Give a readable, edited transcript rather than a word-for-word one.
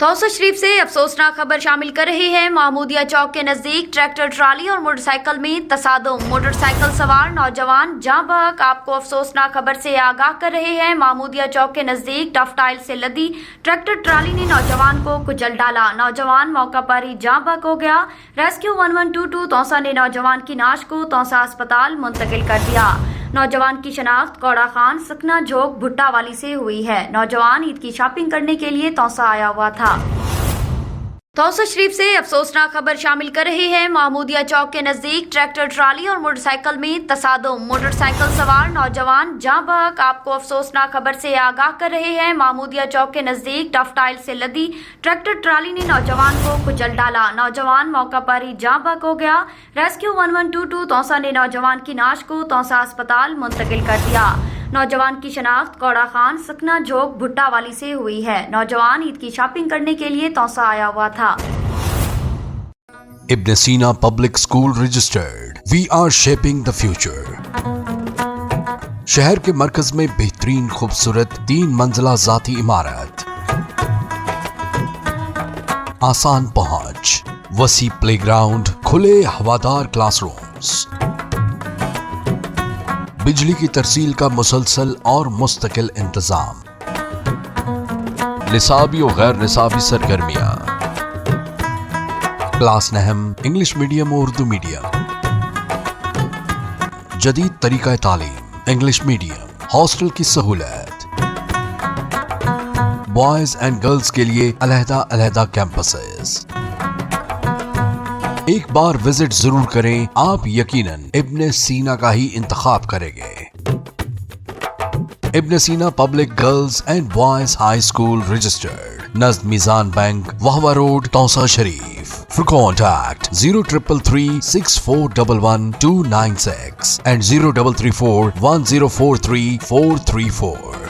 तौसा शरीफ से अफसोसनाक खबर शामिल कर रहे हैं। महमूदिया चौक के नजदीक ट्रैक्टर ट्राली और मोटरसाइकिल में तसादुम। मोटरसाइकिल सवार नौजवान जाँ बहक आपको अफसोसनाक खबर से आगाह कर रहे हैं। महमूदिया चौक के नजदीक टफटाइल से लदी ट्रैक्टर ट्राली ने नौजवान को कुचल डाला। नौजवान मौका पर ही जाँ बहक हो गया। रेस्क्यू 1122 तौसा ने नौजवान की नाश को तौसा अस्पताल मुंतकिल कर दिया। नौजवान की शनाख्त कौड़ा खान सकना झोंक भुट्टा वाली से हुई है। नौजवान ईद की शॉपिंग करने के लिए तौसा आया हुआ था। तौसा शरीफ से अफसोसनाक खबर शामिल कर रहे हैं। महमूदिया चौक के नजदीक ट्रैक्टर ट्राली और मोटरसाइकिल में तसादुम। मोटरसाइकिल सवार नौजवान जाँ बहक आपको अफसोसनाक खबर से आगाह कर रहे हैं। महमूदिया चौक के नजदीक टफटाइल से लदी ट्रैक्टर ट्राली ने नौजवान को कुचल डाला। नौजवान मौका पर ही जाँ बहक हो गया। रेस्क्यू 1122 तौसा ने नौजवान की नाश को तौसा अस्पताल मुंतकिल कर दिया। नौजवान की शनाख्त कौड़ा खान सकना झोंक भुट्टा वाली से हुई है। नौजवान ईद की शॉपिंग करने के लिए तौसा आया हुआ था। Ibn Sina Public School registered. We are shaping the future. शहर के मरकज में बेहतरीन खूबसूरत 3 मंजिला जाती इमारत, आसान पहुंच, वसी प्लेग्राउंड, खुले हवादार क्लासरूम्स, बिजली की तरसील का मुसलसल और मुस्तकिल इंतजाम, निसाबी और गैर निसाबी सरगर्मियां, क्लास नहम, इंग्लिश मीडियम और उर्दू मीडियम, जदीद तरीका तालीम, इंग्लिश मीडियम, हॉस्टल की सहूलत, बॉयज एंड गर्ल्स के लिए अलहदा कैंपसेस। एक बार विजिट जरूर करें, आप यकीनन इब्न सीना का ही इंतखाब करेंगे। Ibn Sina public girls and boys high school registered, नज़द Meezan bank, Wahwa road, Taunsa Sharif. For contact 0333 6411 296 and 0334 1043 434.